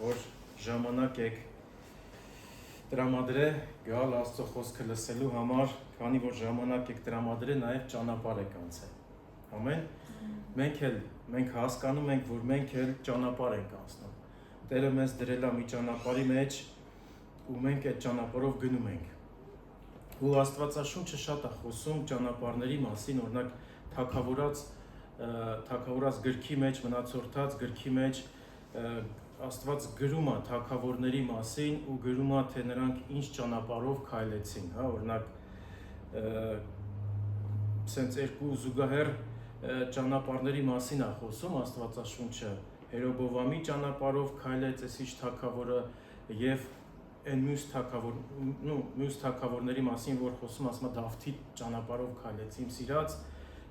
որ ժամանակ եք տրամադրել գալ Աստծո խոսքը լսելու համար, քանի որ ժամանակ եք տրամադրել, նաև ճանապարհ եք անցել։ Ամեն։ Մենք հասկանում ենք, որ մենք էլ ճանապարհ ենք անցնում։ Տերը մեզ դրել է մի ճանապարհի մեջ, ու մենք այդ ճանապարհով գնում ենք։ Ու Աստվածաշունչը շատ է խոսում ճանապարհների մասին, օրինակ թագավորած գրքի մեջ, մնացորդած գրքի մեջ Աստված գրում է թագավորների մասին ու գրում է, թե նրանք ինչ ճանապարհով քայլեցին, հա, օրինակ սենց երկու զուգահեռ ճանապարհների մասին է խոսում Աստվածաշունչը, Հերոբովամի ճանապարհով քայլեց այս ինչ թագավորը եւ այն մյուս թագավորների մասին, որ խոսում ասում է Դավթի ճանապարհով քայլեց, իմ սիրած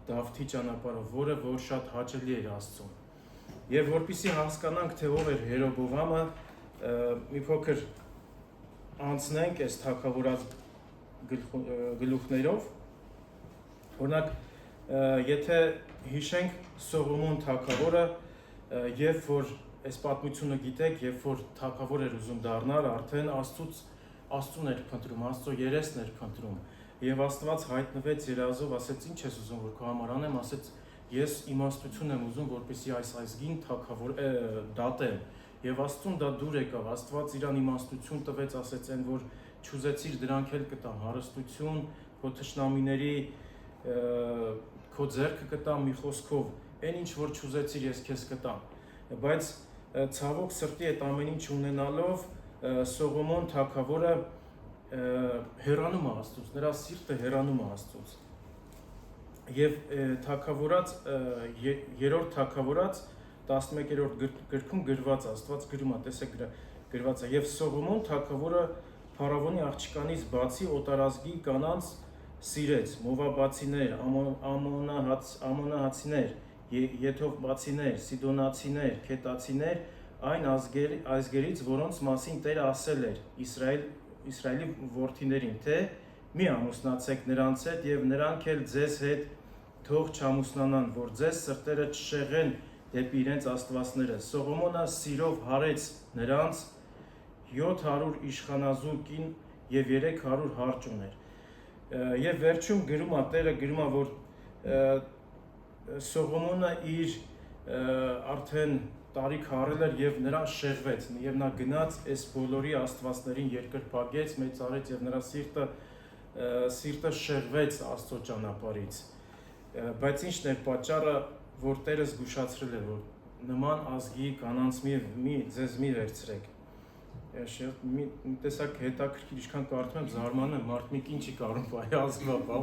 Դավթի ճանապարհով, որ շատ հաճելի էր Աստծուն։ Եվ որպեսզի հասկանանք, թե ով էր Հերոբովամը, մի փոքր անցնենք այս թագավորած գլուխներով։ Օրինակ, եթե հիշենք Սողոմոն թագավորը, երբ որ այս պատմությունը գիտեք, երբ որ թագավոր էր ուզում դառնալ, արդեն Աստծուն էր փնտրում, Աստծո երեսն էր փնտրում։ Եվ Աստված հայտնվեց երազով, ասեց, ինչ ես ուզում, որ քո համար անեմ, ասեց, ես իմաստություն եմ ուզում, որպեսզի այս ազգին դատեմ։ Եվ Աստծուն դա դուր եկավ, Աստված իրան իմաստություն տվեց, ասեց այն, որ չուզեցիր դրանք էլ կտամ, հարստություն, քո թշնամիների քո ձեռքը կտամ, մի խոսքով, այն ինչ որ չուզեցիր, ես քեզ կտամ։ Բայց ցավոք սրտի այդ ամեն ինչ ունենալով Սողոմոն թագավորը հեռանում է Աստծուց, նրա սիրտը հեռանում է Աստծուց։ Եվ երրորդ թագավորած 11-րդ գրքում գրված է, Աստված գրում է, տեսեք գրված է, եւ Սողոմոն թագավորը Փարավոնի աղջկանից բացի օտարազգի կանանց սիրեց, Մովաբացիներ, Ամոնահացիներ, Եթովբացիներ, Սիդոնացիներ, Քետացիներ, այն ազգերից, որոնց մասին Տերը ասել էր Իսրայելի որդիներին, թե մի ամուսնացեք նրանց հետ եւ նրանք էլ ձեզ հետ թող չամուսնանան, որ ձեզ սրտերը չշեղեն դեպի իրենց աստվածները։ Սողոմոնը սիրով հարեց նրանց 700 իշխանազու կին եւ 300 հարճ ուներ։ Եվ վերջում գրում է, Տերը գրում է, որ Սողոմոնը իր արդեն տարիք առել էր եւ նրան շեղվեց եւ նա գնաց այս բոլորի աստվածներին երկրպագեց, մեծարեց եւ նրա սիրտը շեղվեց Աստծո ճանապարհից։ Բայց ի՞նչն էր պատճառը, որ Տերը զգուշացրել է, որ նման ազգի կանանց ձեզ մի վերցրեք։ Մի տեսակ հետաքրքիր, ինչքան կարդում եմ, զարմանում եմ, մարդ մի քիչ չի կարող բայ ազգվա,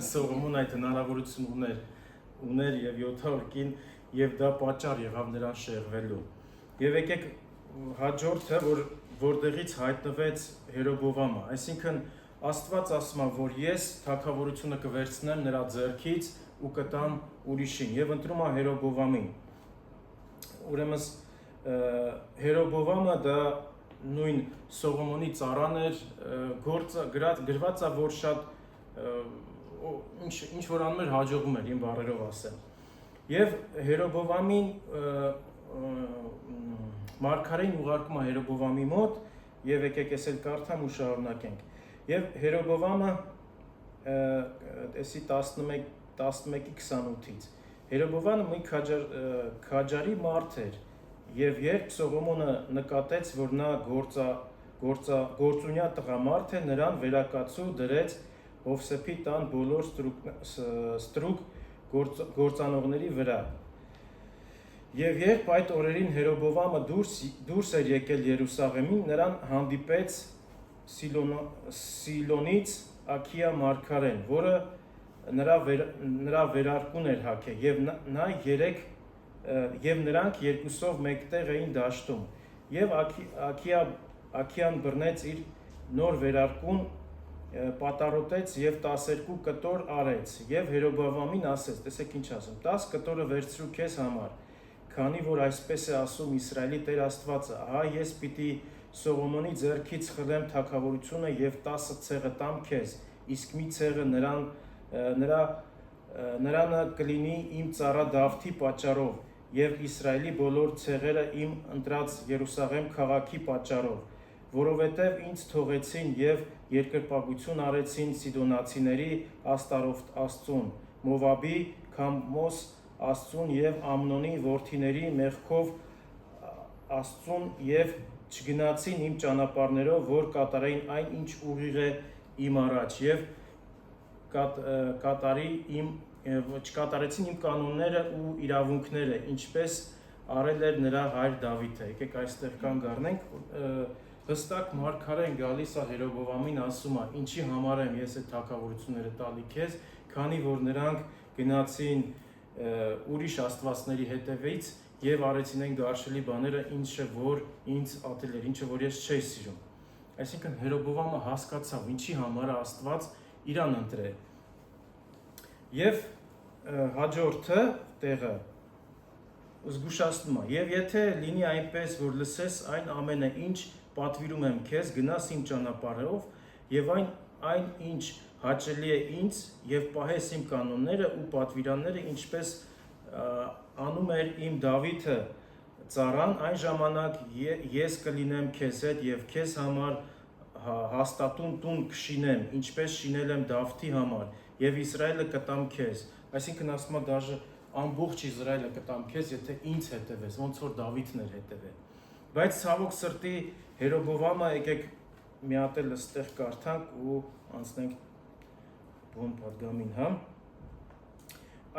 Սողոմոն այդ հնարավորություն ուներ եւ 700 կին եւ դա պատճառ եղավ նրան շեղվելու։ Եվ եկեք հաջորդը, որտեղից հայտնվեց Հերոբովամը, այսինքն Աստված ասում է, որ ես թագավորությունը կվերցնեմ նրա ձեռքից ու կտամ ուրիշին եւ ընտրում է Հերոբովամին։ Ուրեմն Հերոբովամը դա նույն Սողոմոնի ծառան էր, գրված է, որ շատ ինչ որ անում էր հաջողում էր, իմ բառերով ասեմ։ Եվ Հերոբովամին մարգարեին ուղարկում է Հերոբովամի մոտ եւ եկեք ես էլ կարդամ ու շարունակենք։ Եվ Հերոբովամը տեսի 11:28-ից Հերոբովամը մի քաջարի մարդ էր եւ երբ Սողոմոնը նկատեց, որ նա գործունյա տղամարդ է, նրան վերակացու դրեց Հովսեփի տան բոլոր ստրուկ գործանողների վրա։ Եվ երբ այդ օրերին Հերոբովամը դուրս էր եկել Երուսաղեմին, նրան հանդիպեց Սիլոնից Աքիա մարգարեն, որը նրա վերարկուն էր հագել, եւ նրանք երկուսով մեկտեղ էին դաշտում։ Եվ Աքիան բռնեց իր նոր վերարկուն, պատառոտեց եւ 12 կտոր արեց եւ Հերոբովամին ասեց, տեսեք ինչ ասում, 10 կտորը վերցրու քեզ համար, քանի որ այսպես է ասում Իսրայելի Տեր Աստվածը, ահա ես պիտի Սողոմոնի ձեռքից խլեմ թագավորությունը եւ 10 ցեղը տամ քեզ, իսկ մի ցեղը նրան կլինի իմ ծառա Դավթի պատճառով եւ Իսրայելի բոլոր ցեղերը իմ ընտրած Երուսաղեմ քաղաքի պատճառով, որովհետեւ ինձ թողեցին եւ երկրպագություն արեցին Սիդոնացիների Աստարոֆտ Աստծուն, Մովաբի, Քամոս Աստծուն եւ Ամնոնի որդիների մեղքով Աստծուն եւ չգնացին իմ ճանապարհներով, որ կատարեին այն, ինչ ուղիղ է իմ առաջ եւ չկատարեցին իմ կանոնները ու իրավունքները, ինչպես արել էր նրա հայր Դավիթը։ Եկեք այստեղ կանգ առնենք, հստակ մարգարեն գալիս է Հերոբովամին ասում է, ինչի համար եմ ես այդ թագավորությունները տալի քեզ, քանի որ նրանք գնացին ուրիշ աստվածների հետևից եւ արեցին այն գարշելի բաները, ինչը որ ինձ ատել էր, ինչը որ ես չէի սիրում։ Այսինքն Հերոբովամը հասկացավ, ինչի համար է Աստված իրան ընտրել։ Եվ հաջորդը տեղը զգուշացնում է, եւ եթե լինի այնպես, որ լսես այն ամենը, ինչ պատվիրում եմ քեզ, գնաս իմ ճանապարհով եւ այն ինչ հաճելի է ինձ եւ պահես իմ կանոնները ու պատվիրանները, ինչպես անում էր իմ Դավիթը ծառան, այն ժամանակ ես կլինեմ քեզ հետ եւ քեզ համար հաստատուն տուն կշինեմ, ինչպես շինել եմ Դավթի համար եւ Իսրայելը կտամ քեզ։ Այսինքն ասում է դաժե ամբողջ Իսրայելը կտամ քեզ, եթե ինձ հետևես, ոնց որ Դավիթն էր հետևել։ Բայց ցավոք սրտի Հերոբովամը, եկեք մի հատ էլ այստեղ կարդանք ու անցնենք բուն պատգամին, հա։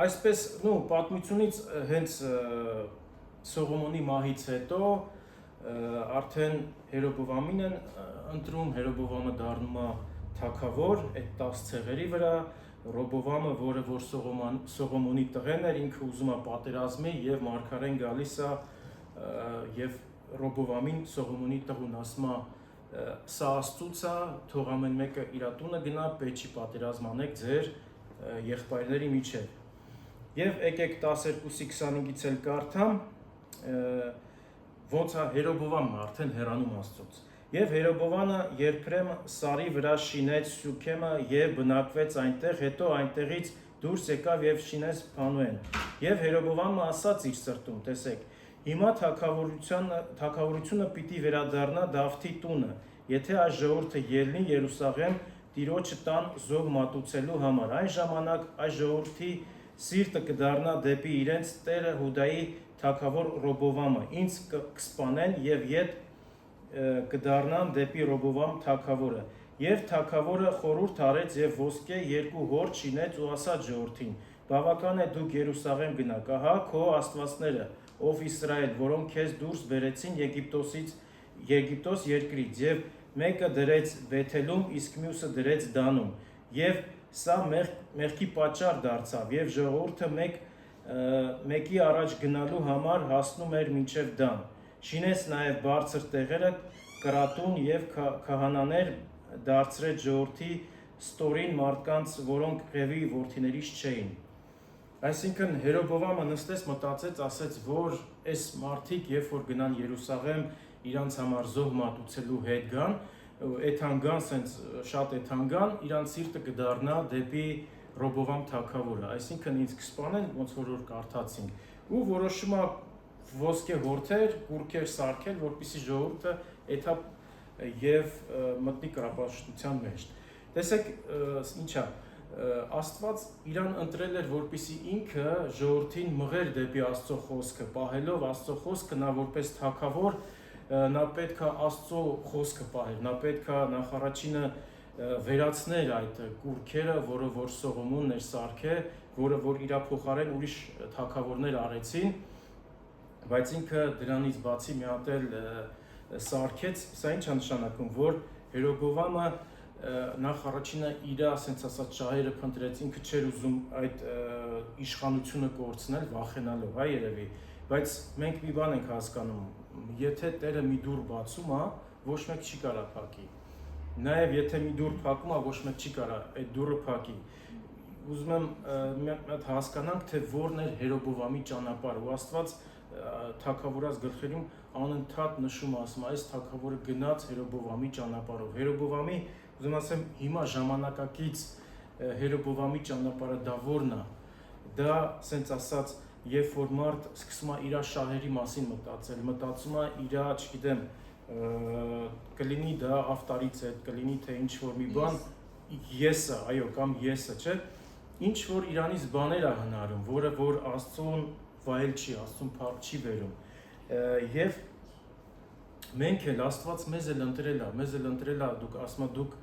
Այսպես, պատմությունից հենց Սողոմոնի մահից հետո արդեն Հերոբովամին են ընտրում, Հերոբովամը դառնում է թագավոր այդ 10 ցեղերի վրա, Ռոբովամը, որը որ Սողոմոնի տղեն էր, ինքը ուզում է պատերազմի եւ մարգարեն գալիս է եւ Ռոբովամին Սողոմոնի տղուն ասում է սա Աստծուց է, թող ամեն մեկը իր տունը գնա, պետք չի պատերազմ անեք ձեր եղբայրների միջև։ Եվ եկեք 12:25-ից էլ կարդամ, ոնց է Հերոբովամը արդեն հեռանում Աստծուց։ Եվ Հերոբովամը երբրեմ Սարի վրա շինեց Սյուքեմը եւ բնակվեց այնտեղ, հետո այնտեղից դուրս եկավ եւ շինեց Փանուեն։ Եվ Հերոբովամը ասաց իր սրտում, տեսեք, հիմա թագավորությունը պիտի վերադառնա Դավթի տունը, եթե այս ժողովուրդը ելնի Երուսաղեմ Տիրոջը տան զոհ մատուցելու համար, այն ժամանակ այս ժողովրդի սիրտը կդառնա դեպի իրենց տերը Հուդայի թագավոր Ռոբովամը, ինձ կսպանեն եւ ետ կդառնան դեպի Ռոբովամ թագավորը։ Եվ թագավորը խորհուրդ արեց եւ ոսկե 2 հորդ շինեց ու ասաց ժողովրդին. բավական է դուք Երուսաղեմ գնաք, ահա քո աստվածները, ով Իսրայել, որոնք քեզ դուրս բերեցին Եգիպտոս երկրից, եւ մեկը դրեց Բեթելում, իսկ մյուսը դրեց Դանում, եւ սա մեղքի պատճառ դարձավ, եւ ժողովուրդը մեկի առաջ գնալու համար հասնում էր մինչև Դան։ Շինեց նաև բարձր տեղերը, կրատուն եւ քահանաներ դարձրեց ժողովրդի ստորին մարդկանց, որոնք Ղևի որդիներից չէին։ Այսինքն Հերոբովամը նստեց, մտածեց, ասեց, որ այս մարդիկ, երբ որ գնան Երուսաղեմ իրանց համար զոհ մատուցելու հետ գան, էթանգան, սենց շատ էթանգան, իրանց սիրտը կդառնա դեպի Ռոբովամ թագավորը, այսինքն ինձ կսպանեն, ոնց որ կարդացինք, ու որոշում է ոսկե հորթեր, կուրքեր սարքել, որպեսզի ժողովուրդը էթա եւ մտնի կրապաշտության մեջ։ Տեսեք, ինչա, Աստված իրան ընտրել էր, որպեսզի ինքը ժողովրդին մղեր դեպի Աստծո խոսքը, պահելով Աստծո խոսքը, նա որպես թագավոր, նա պետք է Աստծո խոսքը պահեր, նա պետք է նախարարինը վերացներ այդ կուրքերը, որը որ Սողոմոնն էր սարքել, որը որ իր փոխարեն ուրիշ թագավորներ արեցին, բայց ինքը դրանից բացի մի հատ էլ սարքեց, սա ինչ է նշանակում, որ Հերոբովամը նախ առաջինը իր ասենց ասած շահերը փնտրեց, ինքը չէր ուզում այդ իշխանությունը կորցնել վախենալով, հա երևի, բայց մենք մի բան ենք հասկանում, եթե Տերը մի դուռ բացում է, ոչ մեկ չի կարա փակի։ Նաև եթե մի դուռ փակում է, ոչ մեկ չի կարա այդ դուռը փակի։ Ուզում եմ մի հատ հասկանանք, թե որն էր Հերոբովամի ճանապարհը, ու Աստված թագավորած գլխերում անընդհատ նշում ասում, այս թագավորը գնաց Հերոբովամի ճանապարհով։ Հերոբովամի, ուզում ասեմ, հիմա ժամանակակից Հերոբովամի ճանապարհը դա որն է։ Դա, ասենց ասած, երբ որ մարդ սկսում է իր շահերի մասին մտածել, մտածում է իր, չգիտեմ, կլինի դա ավտարիցետ, կլինի թե ինչ որ մի բան, եսը, այո, կամ եսը, չէ, ինչ որ իրանից բաներ է հնարում, որը որ Աստծուն վայել չի, Աստծուն փառք չի բերում, եւ մենք էլ Աստված մեզ էլ ընտրել է, դուք ասում եք դուք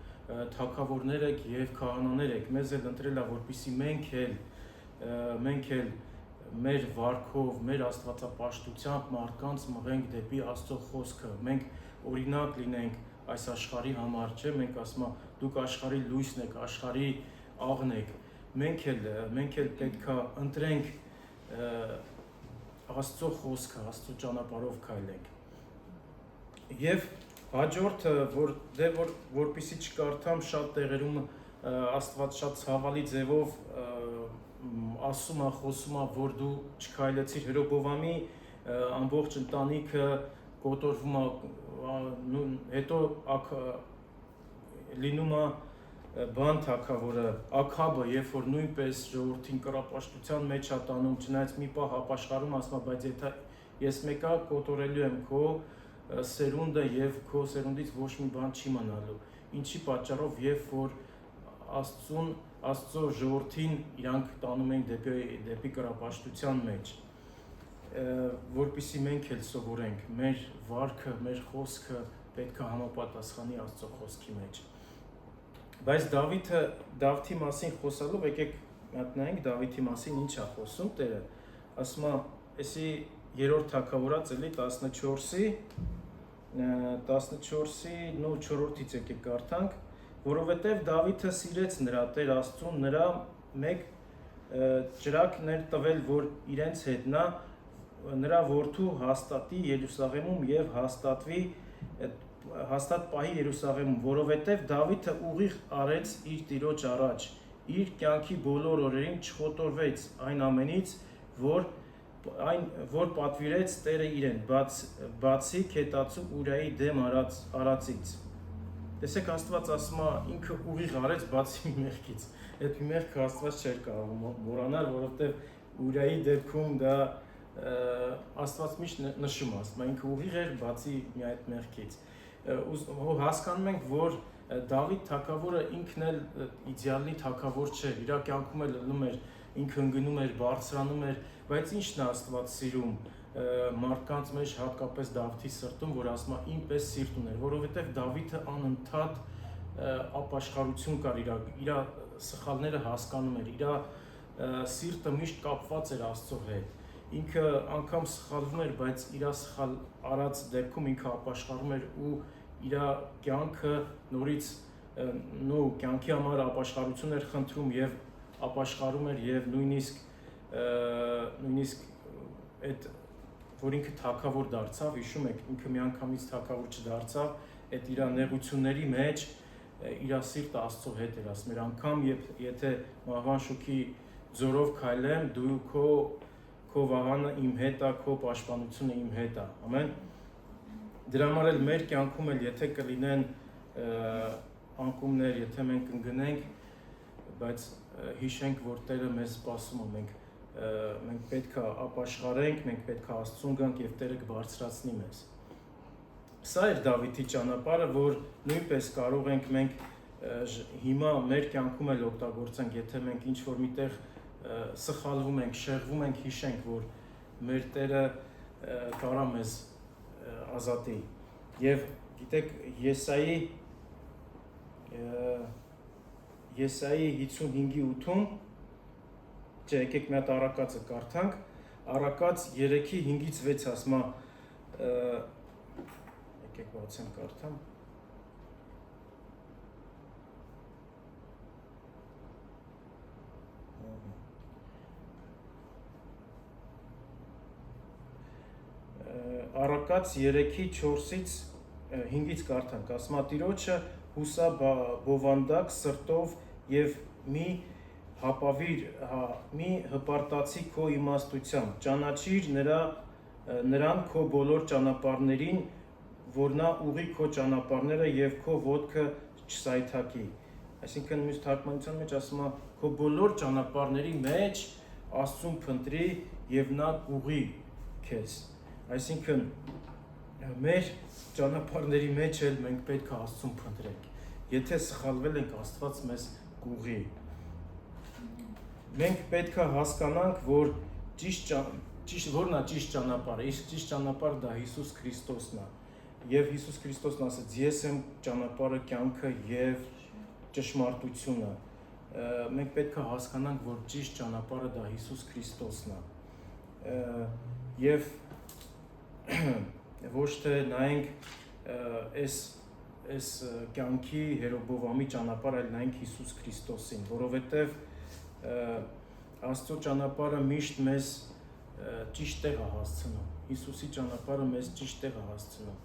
թագավորներ եք եւ քահանաներ եք, մեզ էլ ընտրել է, որպեսզի մենք էլ մեր վարքով, մեր աստվածապաշտությամբ մարդկանց մղենք դեպի Աստծո խոսքը, մենք օրինակ լինենք այս աշխարհի համար, չէ, մենք ասում ենք դուք աշխարհի լույսն եք, աշխարհի աղն եք, մենք էլ պետքա ընտրենք Աստծո խոսքը, Աստծո ճանապարհով քայլենք։ Եվ հաջորդը, որպեսզի չկարդամ, շատ տեղերում Աստված շատ ցավալի ձևով ասում է, խոսում է, որ դու չքայլեցիր Հռոբովամի ամբողջ ընտանիքը կոտորվում է, հետո լինում է բան թագավորը, Աքաբը, երբ որ նույնպես ժողովրդին կռապաշտության մեջ է տանում, չնայած մի պահ ապաշխարում, ասում է, բայց եթե ես մեկա կոտորելու եմ քո սերունդը եւ քո սերունդից ոչ մի բան չի մնալու։ Ինչի պատճառով, երբ որ Աստծո ժողովրդին իրանք տանում են դեպի կռապաշտության մեջ, որպեսզի մենք էլ սովորենք, մեր վարքը, մեր խոսքը պետք է համապատասխանի Աստծո խոսքի մեջ։ Բայց Դավթի մասին խոսալով, եկեք մատնայինք Դավթի մասին ինչ է խոսում Տերը, ասում է, էսի երրորդ թագավորած էլի 14-ի նո 4-ից եկեք կարդանք, որովհետև Դավիթը սիրեց նրա Տեր Աստծուն, նրա մեկ ճրագներ տվել, որ իրենց հետ նրա որդու հաստատի Երուսաղեմում եւ հաստատ պահի Երուսաղեմում, որովհետև Դավիթը ուղիղ արեց իր Տիրոջ առաջ, իր կյանքի բոլոր օրերին չխոտորվեց այն ամենից, որ պատվիրեց Տերը իրեն, բացի քետացու Ուրիայի դեմ արածից։ Տեսեք, Աստված ասում է, ինքը ուղիղ արեց բացի մի մեղքից։ Այդ մի մեղքը Աստված չէր կարող մոռանալ, որովհետև Ուրիայի դեպքում դա Աստված միշտ նշում է, ասում է, ինքը ուղիղ էր բացի մի այդ մեղքից։ Հասկանում ենք, որ Դավիթ թագավորը ինքն էլ իդեալնի թագավոր չէր, իր կյանքում էլ ելնում էր, ինքը ընկնում էր, բարձրանում էր, բայց ի՞նչն է Աստված սիրում մարդկանց մեջ, հատկապես Դավթի սրտում, որ ասում է ինպես սիրտ ուներ, որովհետև Դավիթը անընդհատ ապաշխարություն կար, իր սխալները հասկանում էր, իր սիրտը միշտ կապված էր Աստծո հետ, ինքը անգամ սխալվում էր, բայց իր սխալ արած դեպքում ինքը ապաշխարում էր ու իր կյանքը նորից կյանքի համար ապաշխարություն էր խնդրում եւ ապաշխարում էր եւ նույնիսկ այդ որ ինքը թագավոր դարձավ, հիշում եք, ինքը միանգամից թագավոր չդարձավ, այդ իր նեղությունների մեջ իր սիրտը Աստծո հետ էր, ասում էր, անգամ եթե մահվան շուքի ձորով քայլեմ, դու քո վահանը իմ հետ է, քո պաշտպանությունը իմ հետ է, ամեն։ Դրա համար էլ մեր կյանքում էլ եթե կլինեն անկումներ, եթե մենք ընկնենք, բայց հիշենք, որ Տերը մեզ սպասում է, մենք պետք է ապաշխարենք, մենք պետք է Աստծուն գանք եւ Տերը կբարձրացնի մեզ։ Սա էր Դավիթի ճանապարհը, որ նույնպես կարող ենք մենք հիմա մեր կյանքում էլ օգտագործենք, եթե մենք ինչ-որ միտեղ սխալվում ենք, շեղվում ենք, հիշենք, որ մեր Տերը կարա մեզ ազատի։ Եվ գիտեք, Եսայի 55:8-ում եկեք մի հատ Առակացը կարդանք, Առակաց 3:5-6 ասում է, եկեք բացեմ կարդամ։ Առակաց 3:4-ից 5-ից կարդանք, ասում է Տիրոջը հուսա բովանդակ սրտով եւ մի հպարտացի քո իմաստությամբ, ճանաչիր նրան քո բոլոր ճանապարհներին, որ նա ուղի քո ճանապարհները եւ քո ոտքը չսայթակի։ Այսինքն մյուս թարգմանության մեջ ասում է քո բոլոր ճանապարհների մեջ Աստծուն փնտրի եւ նա կուղի քեզ։ Այսինքն մեր ճանապարհների մեջ էլ մենք պետք է Աստծուն փնտրենք։ Եթե սխալվել ենք, Աստված մեզ կուղի։ Մենք պետք է հասկանանք, որ որն է ճիշտ ճանապարհը։ Իսկ ճիշտ ճանապարհը դա Հիսուս Քրիստոսն է։ Եվ Հիսուս Քրիստոսն ասաց. Ես եմ ճանապարհը, կյանքը եւ ճշմարտությունը։ Մենք պետք է հասկանանք, որ ճիշտ ճանապարհը դա Հիսուս Քրիստոսն է։ Եվ ոչ թե նայենք այս կյանքի հերոբովամի ճանապարհ, այլ նայենք Հիսուս Քրիստոսին, որովհետև Աստծո ճանապարհը միշտ մեզ ճիշտ տեղ է հասցնում։ Հիսուսի ճանապարհը մեզ ճիշտ տեղ է հասցնում։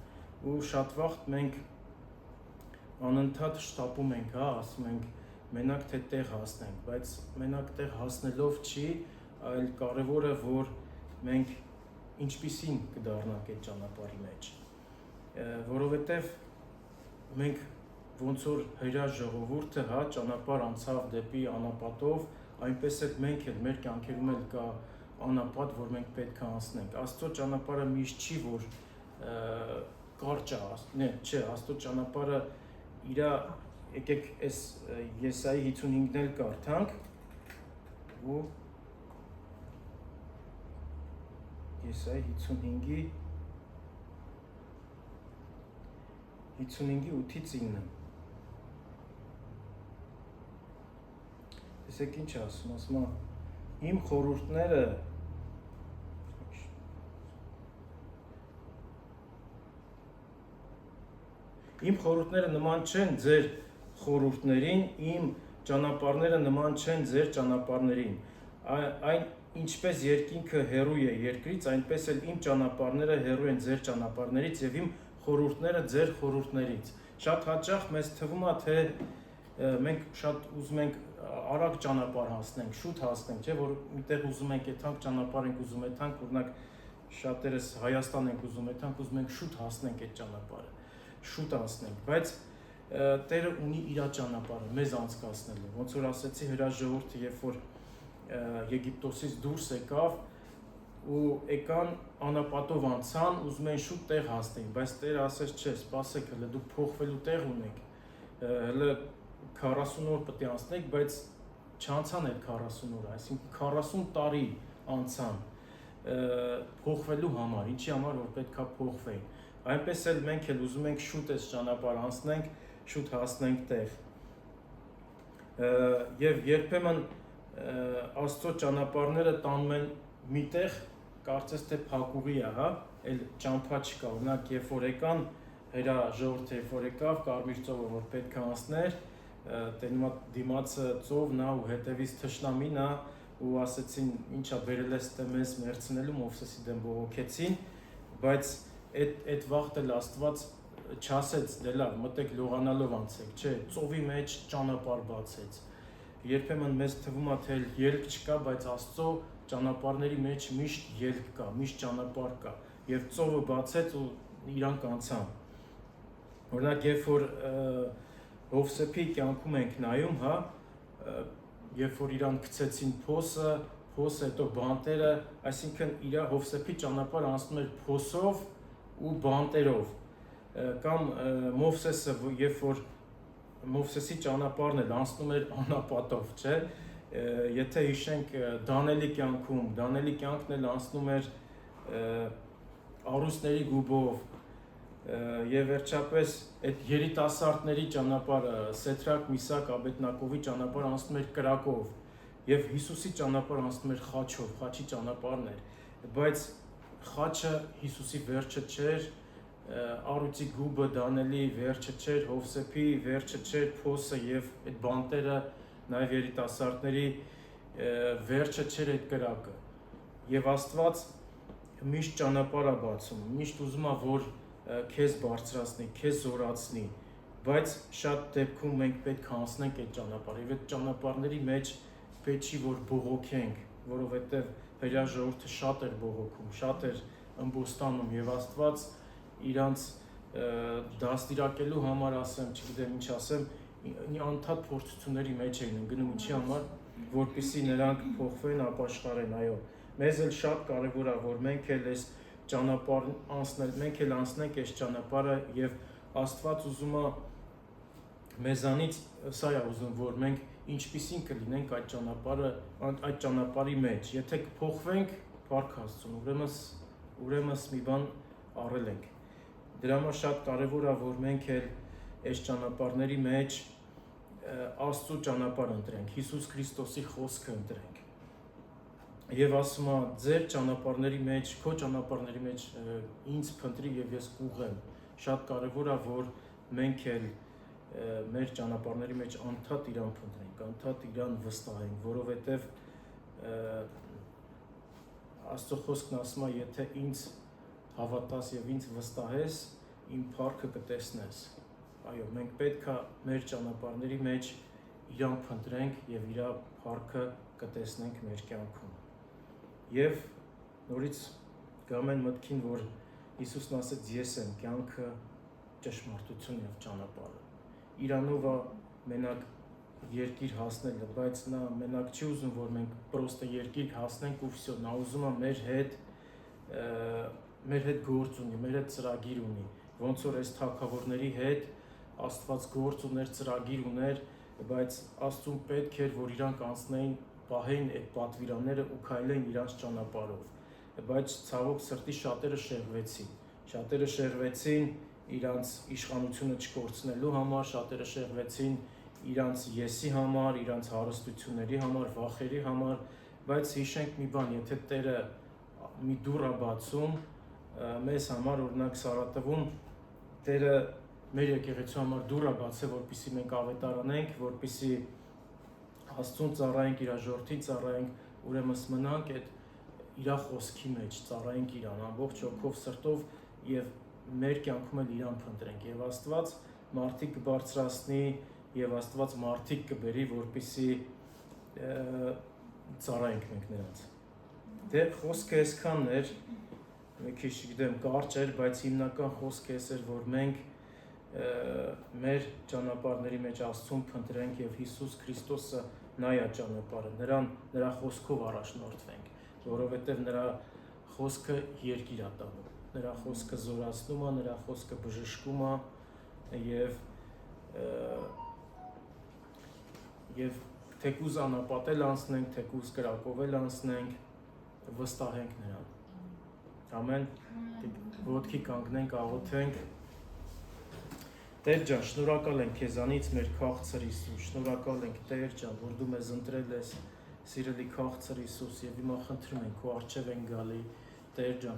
Ու շատ վաղ մենք անընդհատ շտապում ենք, ասում ենք մենակ թե տեղ հասնենք, բայց մենակ տեղ հասնելով չի, այլ կարևորը որ մենք ինչպիսին կդառնանք այդ ճանապարհի մեջ, որովհետև մենք ոնց որ հրաշ ժողովուրդը ճանապարհ անցավ դեպի անապատով, այնպես էլ մենք էլ մեր կյանքերում էլ կա անապատ, որ մենք պետք է անցնենք։ Աստծո ճանապարհը միշտ չի որ կարճ է, չէ, Աստծո ճանապարհը իր եկեք այս Եսայի 55-ն էլ կարդանք ու Եսայի 55-ի 8-ից 9 Տեսեք ինչ ասում է, իմ խորհուրդները նման չեն ձեր խորհուրդներին, իմ ճանապարհները նման չեն ձեր ճանապարհներին, այն ինչպես երկինքը հեռու է երկրից, այնպես էլ իմ ճանապարհները հեռու են ձեր ճանապարհներից եւ իմ խորհուրդները ձեր խորհուրդներից։ Շատ հաճախ մեզ թվում է, թե մենք շատ ուզում ենք արագ ճանապարհ հասնենք, շուտ հասնենք, չէ, որ միտեղ ուզում ենք եթանք ճանապարհ ենք ուզում եթանք, օրինակ շատերս Հայաստան ենք ուզում եթանք, ուզում ենք շուտ հասնենք այդ ճանապարհը, շուտ անցնենք, բայց Տերը ունի իր ճանապարհը մեզ անցկացնելու, ոնց որ ասեցի հրաշ ժողովուրդը, երբ որ Եգիպտոսից դուրս եկավ ու եկան անապատով անցան, ուզում են շուտ տեղ հասնեն, բայց Տերը ասեց չէ, սպասեք, հələ դուք փոխվելու տեղ ունեք, հələ 40 օր պետք է անցնեք, բայց չանցան այդ 40 օրը, այսինքն 40 տարի անցան փոխվելու համար, ինչի համար որ պետք է փոխվեն։ Այնպես էլ մենք էլ ուզում ենք շուտ այս ճանապարհ անցնենք, շուտ հասնենք տեղ։ Եվ երբեմն Աստծո ճանապարհները տանում են միտեղ, կարծես թե փակուղի է, այլ ճամփա չկա, օրինակ երբ որ եկան հրա ժողովուրդը երբ որ եկավ Կարմիր ծովը որ պետք է անցներ, դիմացը ծովն է ու հետևից թշնամին է ու ասեցին ինչա բերել ես դե մեզ մերցնելու Մովսեսի դեմ բողոքեցին, բայց այդ վաղտ էլ Աստված չասեց դե լավ մտեք լողանալով անցեք, չէ, ծովի մեջ ճանապարհ բացեց։ Երբեմն մեզ թվում է թե ելք չկա, բայց Աստծո ճանապարհների մեջ միշտ ելք կա, միշտ ճանապարհ կա, եւ ծովը բացեց ու իրանք անցան։ Օրինակ երբ որ Հովսեփի կյանքում ենք նայում, երբ որ իրան գցեցին փոսը, հետո բանտերը, այսինքն իր Հովսեփի ճանապարհը անցնում էր փոսով ու բանտերով, կամ Մովսեսը, երբ որ Մովսեսի ճանապարհն էլ անցնում էր անապատով, չէ, եթե հիշենք Դանիելի կյանքն էլ անցնում էր առուստների գուբով, եւ վերջապես այդ երիտասարդների ճանապարհը Սեդրակ, Միսակ, Աբեդնագովի ճանապարհը անցնում էր կրակով, եւ Հիսուսի ճանապարհը անցնում էր խաչով, խաչի ճանապարհն էր, բայց խաչը Հիսուսի վերջը չէր, Արուծի գուբը Դանիելի վերջը չէր, Հովսեփի վերջը չէր, փոսը եւ այդ բանտերը նաեւ երիտասարդների վերջը չէր այդ կրակը։ Եվ Աստված միշտ ճանապարհ է բացում, միշտ ուզում է որ քեզ բարձրացնի, քեզ զորացնի, բայց շատ դեպքում մենք պետք է անցնենք այդ ճանապարհը, եւ այդ ճանապարհների մեջ պետք չի որ բողոքենք, որովհետեւ հրաշ ժողովուրդը շատ էր բողոքում, շատ էր ըմբոստանում եւ Աստված իրանց դաստիարակելու համար ասեմ, չգիտեմ ինչ ասեմ, անընդհատ փորձությունների մեջ էին ընկնում, ինչի համար, որպեսզի նրանք փոխվեն, ապաշխարեն, այո։ Մեզ էլ շատ կարևոր է, որ մենք էլ այս ճանապարհն անցնել, մենք էլ անցնենք այս ճանապարհը եւ Աստված ուզում է մեզանից սա է ուզում, որ մենք ինչպիսին կլինենք այդ ճանապարհի մեջ։ Եթե կփոխվենք, Փառք Աստծուն, ուրեմն մի բան առել ենք։ Դրա համար շատ կարևոր է, որ մենք էլ այս ճանապարհների մեջ Աստծո ճանապարհ ընտրենք, Հիսուս Քրիստոսի խոսքը ընտրենք։ Եվ ասում է, ձեր ճանապարհների մեջ, քո ճանապարհների մեջ ինձ փնտրի եւ ես կուղեմ։ Շատ կարևոր է, որ մենք էլ մեր ճանապարհների մեջ անդադ իրան փնտրենք, անդադ իրան վստահենք, որովհետեւ Աստծո խոսքն ասում է, եթե ինձ հավատաս եւ ինձ վստահես, իմ փառքը կտեսնես։ Այո, մենք պետք է մեր ճանապարհների մեջ իրան փնտրենք եւ իր փառքը կտեսնենք մեր կյանքում։ Եվ նորից գամ են մտքին, որ Հիսուսն ասեց, ես եմ կյանքը, ճշմարտությունը եւ ճանապարհը։ Իրանով է մենակ երկիր հասնելը, բայց նա մենակ չի ուզում, որ մենք պրոստը երկիր հասնենք ու վсё, նա ուզում է մեր հետ գործ ունի, մեր հետ ծրագիր ունի, ոնց որ այս թագավորների հետ Աստված գործ ուներ, ծրագիր ուներ, բայց Աստծուն պետք էր, որ իրանք անցնեին, պահեին այդ պատվիրանները ու քայլեին իրանց ճանապարհով, բայց ցավոք սրտի շատերը շեղվեցին իրանց իշխանությունը չկորցնելու համար, շատերը շեղվեցին իրանց եսի համար, իրանց հարստությունների համար, վախերի համար, բայց հիշենք մի բան, եթե Տերը մի դուռ է բացում մեզ համար, օրինակ Սարատովում Տերը մեր եկեղեցու համար դուռ է բացել, որպեսզի մենք ավետարանենք, որպեսզի Աստծուն ծառայենք, իր ժողովրդին ծառայենք, ուրեմն մնանք այդ իր խոսքի մեջ, ծառայենք իրան ամբողջ հոգով, սրտով եւ մեր կյանքում էլ իրան փնտրենք եւ Աստված մարդիկ կբարձրացնի եւ Աստված մարդիկ կբերի, որպեսզի ծառայենք մենք նրանց։ Դե խոսքը այսքանն էր, մի քիչ գիտեմ կարճ էր, բայց հիմնական խոսքը էս էր, որ մենք մեր ճանապարհների մեջ Աստծուն փնտրենք եւ Հիսուս Քրիստոսը նա է ճանապարհը, նրա խոսքով առաջնորդվենք, որովհետեւ նրա խոսքը երկիր է տանում, նրա խոսքը զորացնում է, նրա խոսքը բժշկում է եւ թեկուզ անապատել անցնենք, թեկուզ կրակովել անցնենք, վստահենք նրան։ Ամեն, ոտքի կանգնենք, աղոթենք։ Տեր ջան, շնորհակալ ենք քեզանից մեր քաղցր Հիսուս, շնորհակալ ենք Տեր ջան, որ դու մեզ ընտրել ես, սիրելի քաղցր Հիսուս, եւ հիմա խնդրում ենք քո առջև ենք գալի, Տեր ջան,